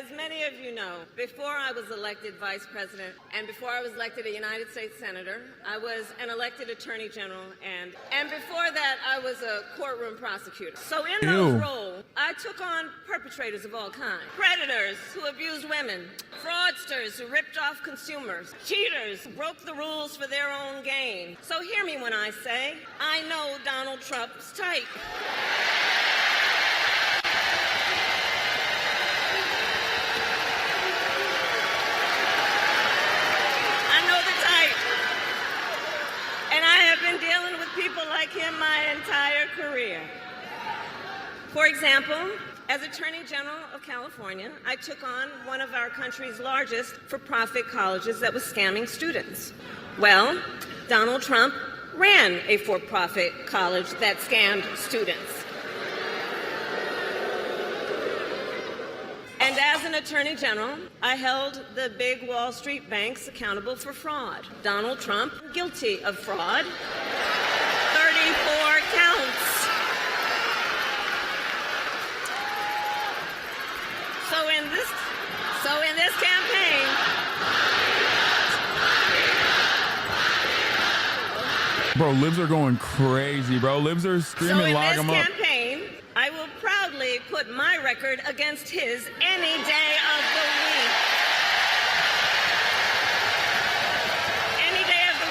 As many of you know, before I was elected vice president and before I was elected a United States senator, I was an elected attorney general, and before that, I was a courtroom prosecutor. So in those roles, I took on perpetrators of all kinds. Predators who abused women, fraudsters who ripped off consumers, cheaters who broke the rules for their own gain. So hear me when I say, I know Donald Trump's type. Dealing with people like him my entire career. For example, as Attorney General of California, I took on one of our country's largest for-profit colleges that was scamming students. Well, Donald Trump ran a for-profit college that scammed students. And as an Attorney General, I held the big Wall Street banks accountable for fraud. Donald Trump, guilty of fraud, 34 counts. So in this campaign, bro, libs are going crazy, bro. Libs are screaming, lock them up. I will proudly put my record against his any day of the week. Any day of the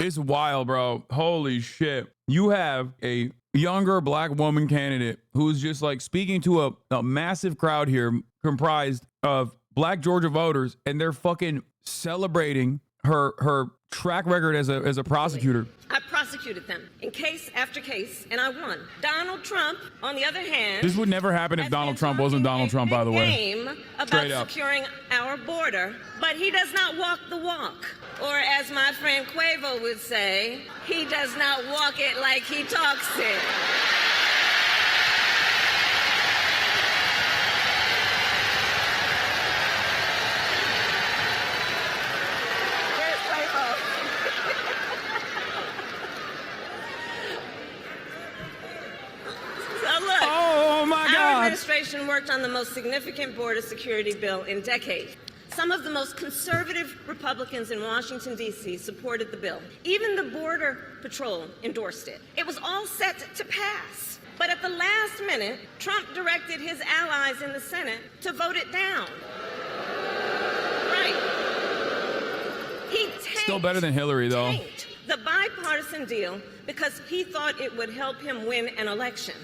week. It's wild, bro. Holy shit. You have a younger black woman candidate who's just like speaking to a massive crowd here comprised of black Georgia voters, and they're fucking celebrating her track record as a prosecutor. I prosecuted them in case after case, and I won. Donald Trump, on the other hand, this would never happen if Donald Trump wasn't Donald Trump, by the way. About securing our border, but he does not walk the walk. Or as my friend Quavo would say, he does not walk it like he talks it. Our administration worked on the most significant border security bill in decades. Some of the most conservative Republicans in Washington, D.C. supported the bill. Even the Border Patrol endorsed it. It was all set to pass. But at the last minute, Trump directed his allies in the Senate to vote it down. Right. He still better than Hillary, though. The bipartisan deal because he thought it would help him win an election.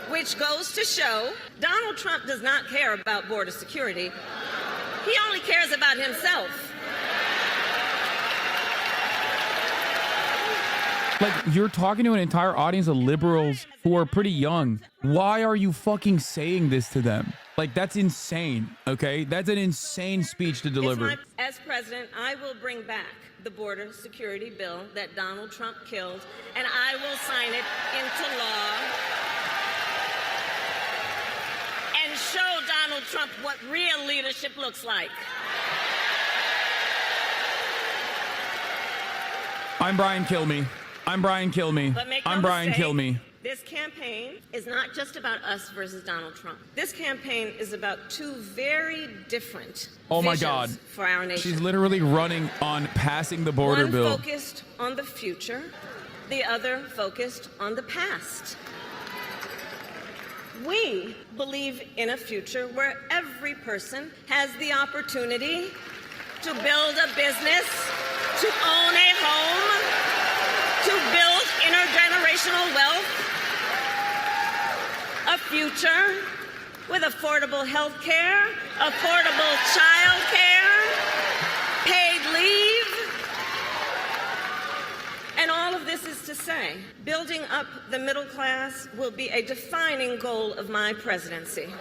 Which goes to show Donald Trump does not care about border security. He only cares about himself. Like, you're talking to an entire audience of liberals who are pretty young. Why are you fucking saying this to them? Like, that's insane, okay? That's an insane speech to deliver. As president, I will bring back the border security bill that Donald Trump killed, and I will sign it into law. Show Donald Trump what real leadership looks like. I'm Brian Kilmeade. I'm Brian Kilmeade. I'm Brian Kilmeade. This campaign is not just about us versus Donald Trump. This campaign is about two very different visions for our nation. She's literally running on passing the border bill. One focused on the future, the other focused on the past. We believe in a future where every person has the opportunity to build a business, to own a home, to build intergenerational wealth, a future with affordable health care, affordable child care, paid leave. And all of this is to say, building up the middle class will be a defining goal of my presidency.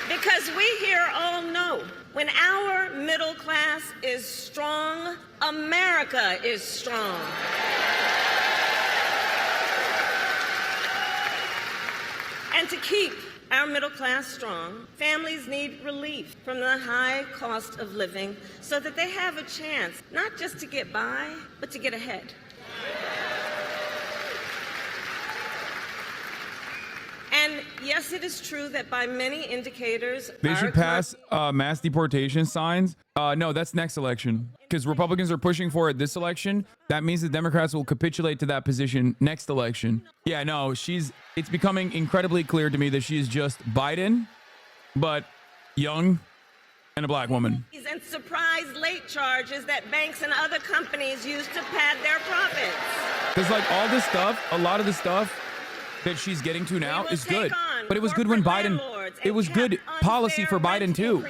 Because we here all know, when our middle class is strong, America is strong. And to keep our middle class strong, families need relief from the high cost of living so that they have a chance not just to get by, but to get ahead. And yes, it is true that by many indicators, They should pass mass deportation signs. No, that's next election, because Republicans are pushing for it this election. That means the Democrats will capitulate to that position next election. Yeah, no, it's becoming incredibly clear to me that she is just Biden, but young and a black woman. And surprise late charges that banks and other companies use to pad their profits. Because like all this stuff, a lot of the stuff that she's getting to now is good. But it was good when Biden, it was good policy for Biden too.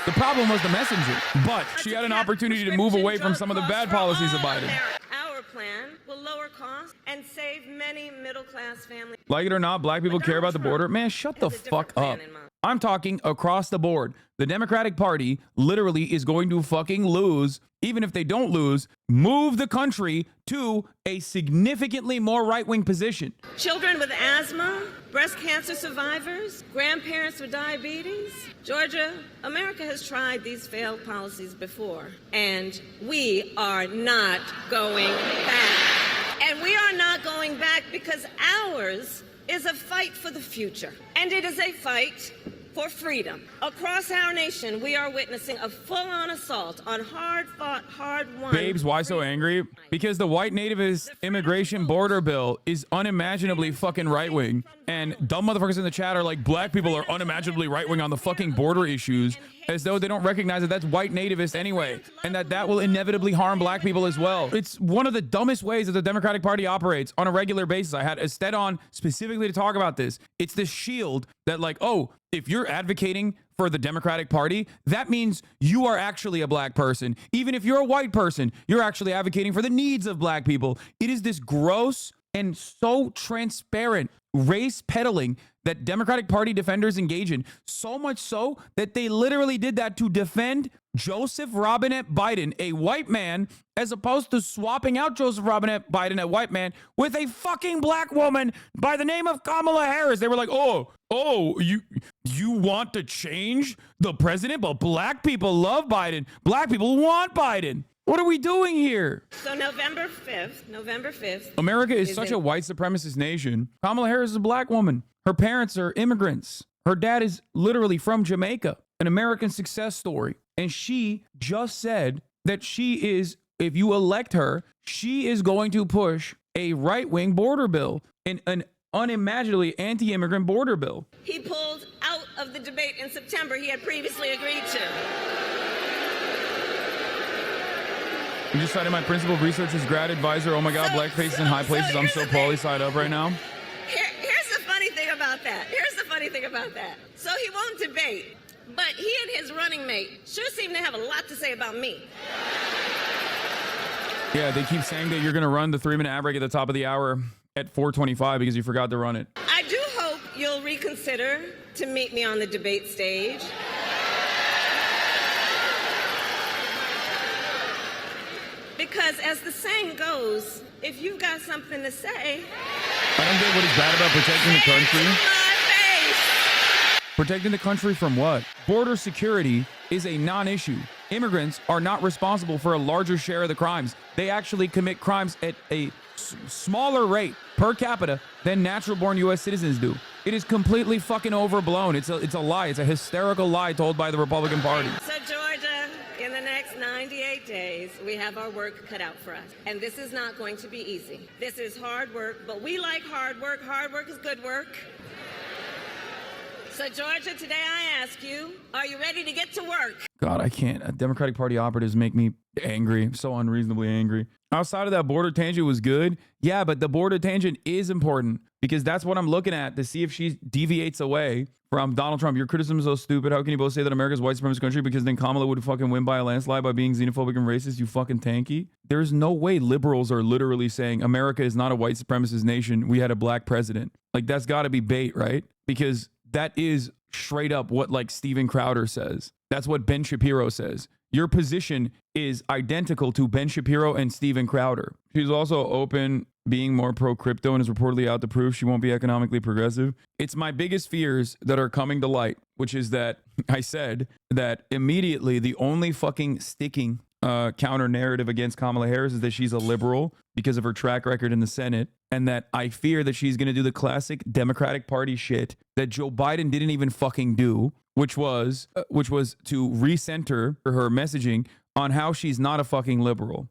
The problem was the messenger. But she had an opportunity to move away from some of the bad policies of Biden. Our plan will lower costs and save many middle-class families. Like it or not, black people care about the border. Man, shut the fuck up. I'm talking across the board. The Democratic Party literally is going to fucking lose. Even if they don't lose, move the country to a significantly more right-wing position. Children with asthma, breast cancer survivors, grandparents with diabetes. Georgia, America has tried these failed policies before, and we are not going back. And we are not going back because ours is a fight for the future, and it is a fight for freedom. Across our nation, we are witnessing a full-on assault on hard-fought, hard-won. Babes, why so angry? Because the white nativist immigration border bill is unimaginably fucking right-wing. And dumb motherfuckers in the chat are like, black people are unimaginably right-wing on the fucking border issues, as though they don't recognize that that's white nativist anyway, and that will inevitably harm black people as well. It's one of the dumbest ways that the Democratic Party operates on a regular basis. I had Ested on specifically to talk about this. It's this shield that like, oh, if you're advocating for the Democratic Party, that means you are actually a black person. Even if you're a white person, you're actually advocating for the needs of black people. It is this gross and so transparent race peddling that Democratic Party defenders engage in, so much so that they literally did that to defend Joseph Robinette Biden, a white man, as opposed to swapping out Joseph Robinette Biden, a white man, with a fucking black woman by the name of Kamala Harris. They were like, oh, you want to change the president, but black people love Biden. Black people want Biden. What are we doing here? So November 5th. America is such a white supremacist nation. Kamala Harris is a black woman. Her parents are immigrants. Her dad is literally from Jamaica, an American success story. And she just said that she is, if you elect her, she is going to push a right-wing border bill, an unimaginably anti-immigrant border bill. He pulled out of the debate in September he had previously agreed to. You just cited my principal researcher's grad advisor. Oh my God, black faces in high places. I'm so poorly side up right now. Here's the funny thing about that. So he won't debate, but he and his running mate sure seem to have a lot to say about me. Yeah, they keep saying that you're going to run the 3-minute ad break at the top of the hour at 4:25 because you forgot to run it. I do hope you'll reconsider to meet me on the debate stage. Because as the saying goes, if you've got something to say, I don't get what is bad about protecting the country. my face. Protecting the country from what? Border security is a non-issue. Immigrants are not responsible for a larger share of the crimes. They actually commit crimes at a smaller rate per capita than natural-born U.S. citizens do. It is completely fucking overblown. It's a lie. It's a hysterical lie told by the Republican Party. So Georgia, in the next 98 days, we have our work cut out for us. And this is not going to be easy. This is hard work, but we like hard work. Hard work is good work. So Georgia, today I ask you, are you ready to get to work? God, I can't. Democratic Party operatives make me angry, so unreasonably angry. Outside of that, border tangent was good. Yeah, but the border tangent is important because that's what I'm looking at to see if she deviates away from Donald Trump. Your criticism is so stupid. How can you both say that America's white supremacist country because then Kamala would fucking win by a landslide by being xenophobic and racist, you fucking tanky? There's no way liberals are literally saying America is not a white supremacist nation. We had a black president. Like, that's got to be bait, right? Because that is straight up what like Steven Crowder says. That's what Ben Shapiro says. Your position is identical to Ben Shapiro and Steven Crowder. She's also open being more pro crypto and is reportedly out to prove she won't be economically progressive. It's my biggest fears that are coming to light, which is that I said that immediately the only fucking sticking counter narrative against Kamala Harris is that she's a liberal because of her track record in the Senate, and that I fear that she's going to do the classic Democratic Party shit that Joe Biden didn't even fucking do, which was to recenter her messaging on how she's not a fucking liberal.